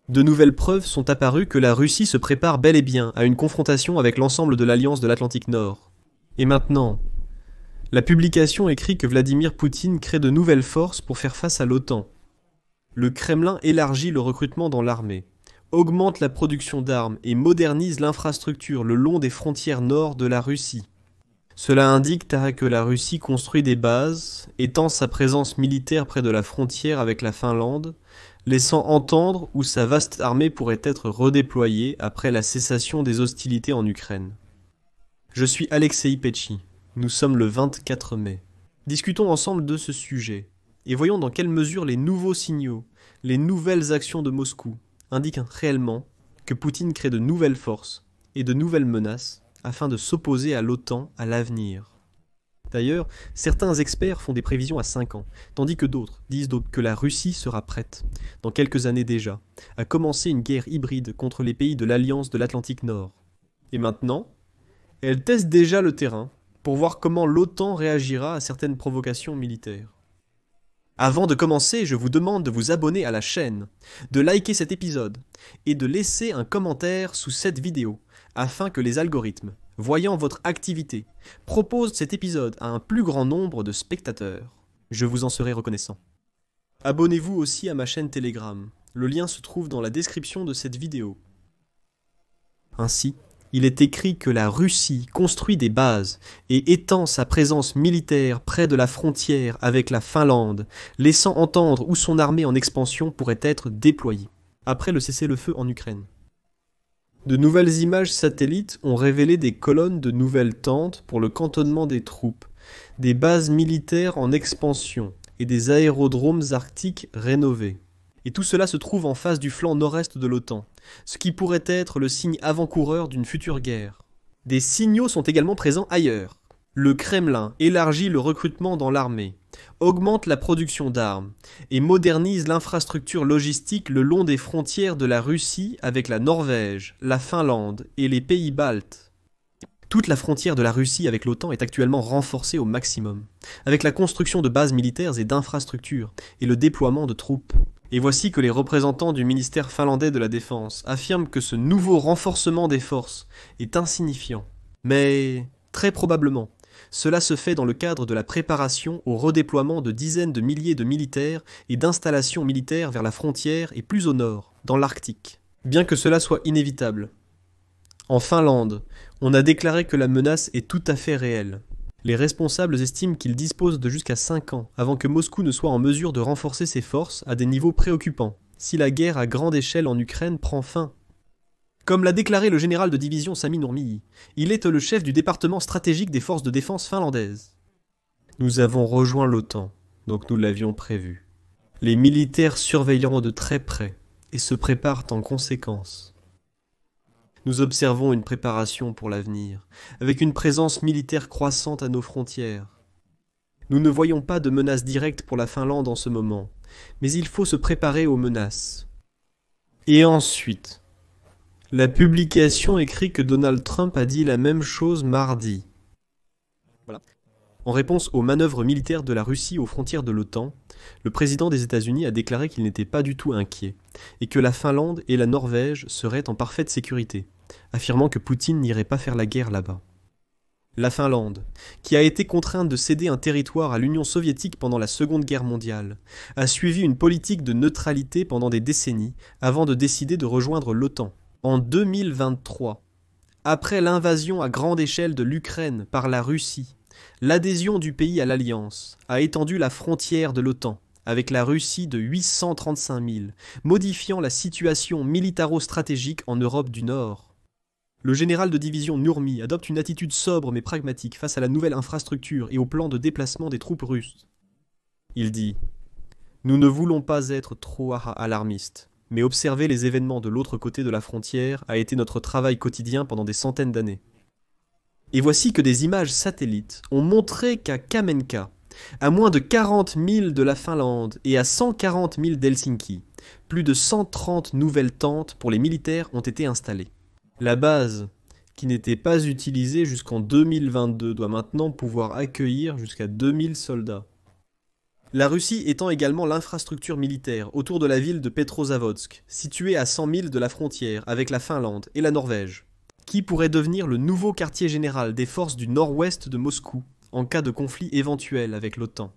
De nouvelles preuves sont apparues que la Russie se prépare bel et bien à une confrontation avec l'ensemble de l'Alliance de l'Atlantique Nord. Et maintenant, la publication écrit que Vladimir Poutine crée de nouvelles forces pour faire face à l'OTAN. Le Kremlin élargit le recrutement dans l'armée, augmente la production d'armes et modernise l'infrastructure le long des frontières nord de la Russie. Cela indique que la Russie construit des bases, étend sa présence militaire près de la frontière avec la Finlande, laissant entendre où sa vaste armée pourrait être redéployée après la cessation des hostilités en Ukraine. Je suis Alexei Petchi. Nous sommes le 24 mai. Discutons ensemble de ce sujet, et voyons dans quelle mesure les nouveaux signaux, les nouvelles actions de Moscou, indiquent réellement que Poutine crée de nouvelles forces et de nouvelles menaces afin de s'opposer à l'OTAN à l'avenir. D'ailleurs, certains experts font des prévisions à 5 ans, tandis que d'autres disent que la Russie sera prête, dans quelques années déjà, à commencer une guerre hybride contre les pays de l'Alliance de l'Atlantique Nord. Et maintenant, elle teste déjà le terrain pour voir comment l'OTAN réagira à certaines provocations militaires. Avant de commencer, je vous demande de vous abonner à la chaîne, de liker cet épisode et de laisser un commentaire sous cette vidéo afin que les algorithmes, voyant votre activité, proposent cet épisode à un plus grand nombre de spectateurs. Je vous en serai reconnaissant. Abonnez-vous aussi à ma chaîne Telegram. Le lien se trouve dans la description de cette vidéo. Ainsi, il est écrit que la Russie construit des bases et étend sa présence militaire près de la frontière avec la Finlande, laissant entendre où son armée en expansion pourrait être déployée, après le cessez-le-feu en Ukraine. De nouvelles images satellites ont révélé des colonnes de nouvelles tentes pour le cantonnement des troupes, des bases militaires en expansion et des aérodromes arctiques rénovés. Et tout cela se trouve en face du flanc nord-est de l'OTAN, ce qui pourrait être le signe avant-coureur d'une future guerre. Des signaux sont également présents ailleurs. Le Kremlin élargit le recrutement dans l'armée, augmente la production d'armes et modernise l'infrastructure logistique le long des frontières de la Russie avec la Norvège, la Finlande et les pays baltes. Toute la frontière de la Russie avec l'OTAN est actuellement renforcée au maximum, avec la construction de bases militaires et d'infrastructures et le déploiement de troupes. Et voici que les représentants du ministère finlandais de la Défense affirment que ce nouveau renforcement des forces est insignifiant. Mais, très probablement, cela se fait dans le cadre de la préparation au redéploiement de dizaines de milliers de militaires et d'installations militaires vers la frontière et plus au nord, dans l'Arctique. Bien que cela soit inévitable. En Finlande, on a déclaré que la menace est tout à fait réelle. Les responsables estiment qu'ils disposent de jusqu'à 5 ans avant que Moscou ne soit en mesure de renforcer ses forces à des niveaux préoccupants, si la guerre à grande échelle en Ukraine prend fin. Comme l'a déclaré le général de division Sami Nurmi, il est le chef du département stratégique des forces de défense finlandaises. Nous avons rejoint l'OTAN, donc nous l'avions prévu. Les militaires surveilleront de très près et se préparent en conséquence. Nous observons une préparation pour l'avenir, avec une présence militaire croissante à nos frontières. Nous ne voyons pas de menace directe pour la Finlande en ce moment, mais il faut se préparer aux menaces. Et ensuite, la publication écrit que Donald Trump a dit la même chose mardi. Voilà. En réponse aux manœuvres militaires de la Russie aux frontières de l'OTAN, le président des États-Unis a déclaré qu'il n'était pas du tout inquiet, et que la Finlande et la Norvège seraient en parfaite sécurité, affirmant que Poutine n'irait pas faire la guerre là-bas. La Finlande, qui a été contrainte de céder un territoire à l'Union soviétique pendant la Seconde Guerre mondiale, a suivi une politique de neutralité pendant des décennies avant de décider de rejoindre l'OTAN. En 2023, après l'invasion à grande échelle de l'Ukraine par la Russie, l'adhésion du pays à l'Alliance a étendu la frontière de l'OTAN avec la Russie de 835 000, modifiant la situation militaro-stratégique en Europe du Nord. Le général de division Nurmi adopte une attitude sobre mais pragmatique face à la nouvelle infrastructure et au plan de déplacement des troupes russes. Il dit « Nous ne voulons pas être trop alarmistes, mais observer les événements de l'autre côté de la frontière a été notre travail quotidien pendant des centaines d'années. » Et voici que des images satellites ont montré qu'à Kamenka, à moins de 40 000 de la Finlande et à 140 000 d'Helsinki, plus de 130 nouvelles tentes pour les militaires ont été installées. La base, qui n'était pas utilisée jusqu'en 2022, doit maintenant pouvoir accueillir jusqu'à 2000 soldats. La Russie étend également l'infrastructure militaire autour de la ville de Petrozavodsk, située à 100 000 de la frontière avec la Finlande et la Norvège, qui pourrait devenir le nouveau quartier général des forces du nord-ouest de Moscou, en cas de conflit éventuel avec l'OTAN.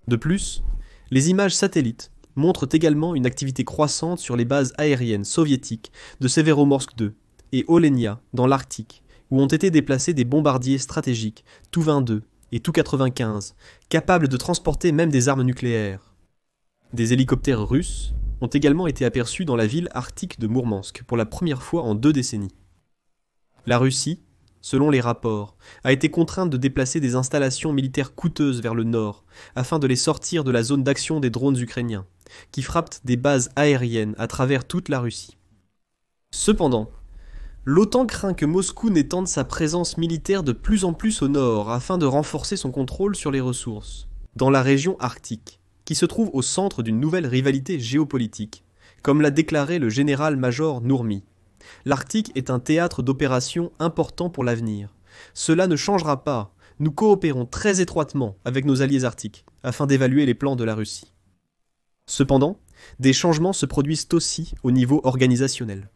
De plus, les images satellites montrent également une activité croissante sur les bases aériennes soviétiques de Severomorsk 2 et Olenia dans l'Arctique, où ont été déplacés des bombardiers stratégiques Tu-22 et Tu-95, capables de transporter même des armes nucléaires. Des hélicoptères russes ont également été aperçus dans la ville arctique de Mourmansk pour la première fois en 2 décennies. La Russie, selon les rapports, a été contrainte de déplacer des installations militaires coûteuses vers le nord, afin de les sortir de la zone d'action des drones ukrainiens, qui frappent des bases aériennes à travers toute la Russie. Cependant, l'OTAN craint que Moscou n'étende sa présence militaire de plus en plus au nord afin de renforcer son contrôle sur les ressources, dans la région arctique, qui se trouve au centre d'une nouvelle rivalité géopolitique, comme l'a déclaré le général-major Nourmi. L'Arctique est un théâtre d'opérations important pour l'avenir. Cela ne changera pas. Nous coopérons très étroitement avec nos alliés arctiques afin d'évaluer les plans de la Russie. Cependant, des changements se produisent aussi au niveau organisationnel.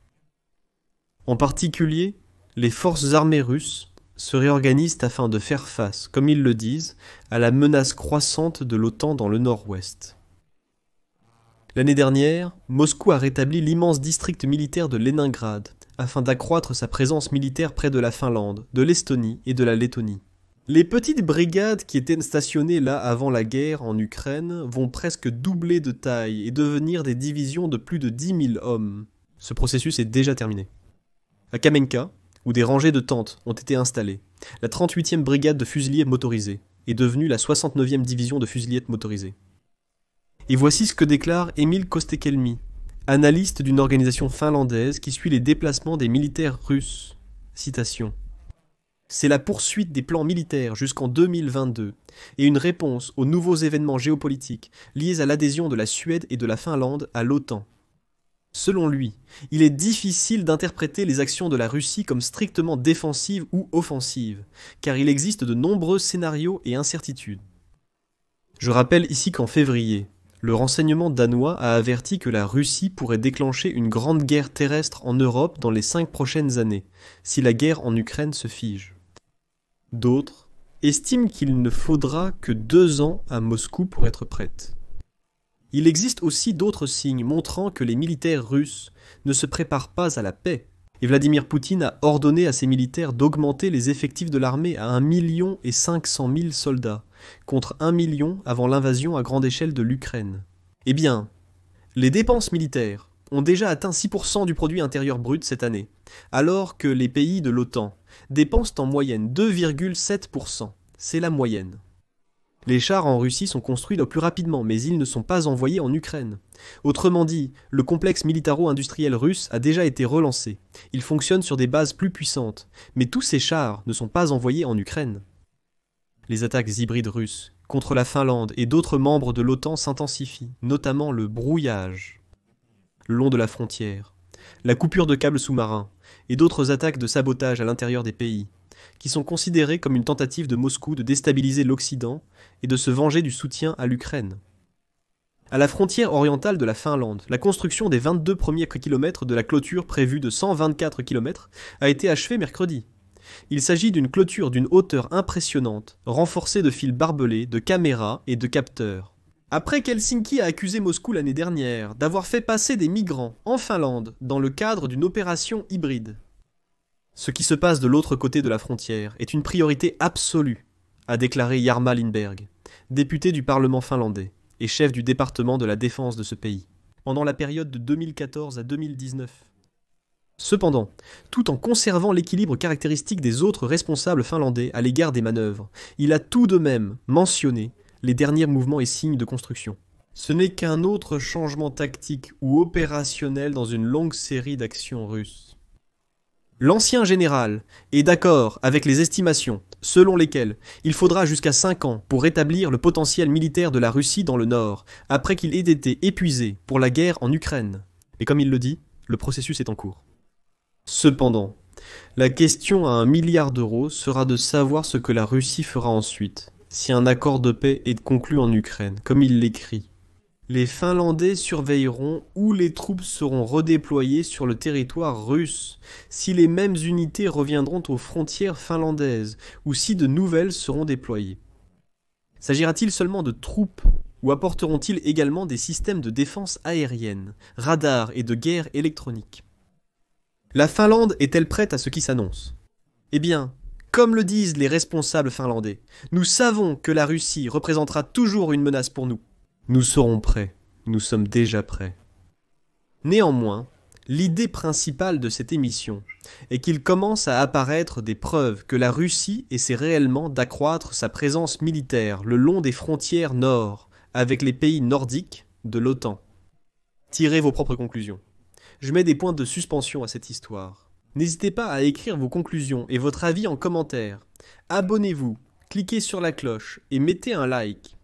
En particulier, les forces armées russes se réorganisent afin de faire face, comme ils le disent, à la menace croissante de l'OTAN dans le nord-ouest. L'année dernière, Moscou a rétabli l'immense district militaire de Leningrad afin d'accroître sa présence militaire près de la Finlande, de l'Estonie et de la Lettonie. Les petites brigades qui étaient stationnées là avant la guerre en Ukraine vont presque doubler de taille et devenir des divisions de plus de 10 000 hommes. Ce processus est déjà terminé. À Kamenka, où des rangées de tentes ont été installées, la 38e brigade de fusiliers motorisés est devenue la 69e division de fusiliers motorisés. Et voici ce que déclare Emil Kostekelmi, analyste d'une organisation finlandaise qui suit les déplacements des militaires russes. Citation. C'est la poursuite des plans militaires jusqu'en 2022 et une réponse aux nouveaux événements géopolitiques liés à l'adhésion de la Suède et de la Finlande à l'OTAN. Selon lui, il est difficile d'interpréter les actions de la Russie comme strictement défensives ou offensives, car il existe de nombreux scénarios et incertitudes. Je rappelle ici qu'en février, le renseignement danois a averti que la Russie pourrait déclencher une grande guerre terrestre en Europe dans les 5 prochaines années, si la guerre en Ukraine se fige. D'autres estiment qu'il ne faudra que 2 ans à Moscou pour être prête. Il existe aussi d'autres signes montrant que les militaires russes ne se préparent pas à la paix, et Vladimir Poutine a ordonné à ses militaires d'augmenter les effectifs de l'armée à 1 500 000 soldats, contre 1 million avant l'invasion à grande échelle de l'Ukraine. Eh bien, les dépenses militaires ont déjà atteint 6% du produit intérieur brut cette année, alors que les pays de l'OTAN dépensent en moyenne 2,7%. C'est la moyenne. Les chars en Russie sont construits le plus rapidement, mais ils ne sont pas envoyés en Ukraine. Autrement dit, le complexe militaro-industriel russe a déjà été relancé. Il fonctionne sur des bases plus puissantes, mais tous ces chars ne sont pas envoyés en Ukraine. Les attaques hybrides russes contre la Finlande et d'autres membres de l'OTAN s'intensifient, notamment le brouillage le long de la frontière, la coupure de câbles sous-marins et d'autres attaques de sabotage à l'intérieur des pays, qui sont considérées comme une tentative de Moscou de déstabiliser l'Occident et de se venger du soutien à l'Ukraine. À la frontière orientale de la Finlande, la construction des 22 premiers kilomètres de la clôture prévue de 124 km a été achevée mercredi. Il s'agit d'une clôture d'une hauteur impressionnante, renforcée de fils barbelés, de caméras et de capteurs. Après qu'Helsinki a accusé Moscou l'année dernière d'avoir fait passer des migrants en Finlande dans le cadre d'une opération hybride. Ce qui se passe de l'autre côté de la frontière est une priorité absolue, a déclaré Jarmo Lindberg, député du Parlement finlandais et chef du département de la défense de ce pays, pendant la période de 2014 à 2019. Cependant, tout en conservant l'équilibre caractéristique des autres responsables finlandais à l'égard des manœuvres, il a tout de même mentionné les derniers mouvements et signes de construction. Ce n'est qu'un autre changement tactique ou opérationnel dans une longue série d'actions russes. L'ancien général est d'accord avec les estimations selon lesquelles il faudra jusqu'à 5 ans pour rétablir le potentiel militaire de la Russie dans le nord, après qu'il ait été épuisé pour la guerre en Ukraine. Et comme il le dit, le processus est en cours. Cependant, la question à 1 milliard d'euros sera de savoir ce que la Russie fera ensuite, si un accord de paix est conclu en Ukraine, comme il l'écrit. Les Finlandais surveilleront où les troupes seront redéployées sur le territoire russe, si les mêmes unités reviendront aux frontières finlandaises, ou si de nouvelles seront déployées. S'agira-t-il seulement de troupes, ou apporteront-ils également des systèmes de défense aérienne, radars et de guerre électronique? La Finlande est-elle prête à ce qui s'annonce? Eh bien, comme le disent les responsables finlandais, nous savons que la Russie représentera toujours une menace pour nous. Nous serons prêts, nous sommes déjà prêts. Néanmoins, l'idée principale de cette émission est qu'il commence à apparaître des preuves que la Russie essaie réellement d'accroître sa présence militaire le long des frontières nord avec les pays nordiques de l'OTAN. Tirez vos propres conclusions. Je mets des points de suspension à cette histoire. N'hésitez pas à écrire vos conclusions et votre avis en commentaire. Abonnez-vous, cliquez sur la cloche et mettez un like.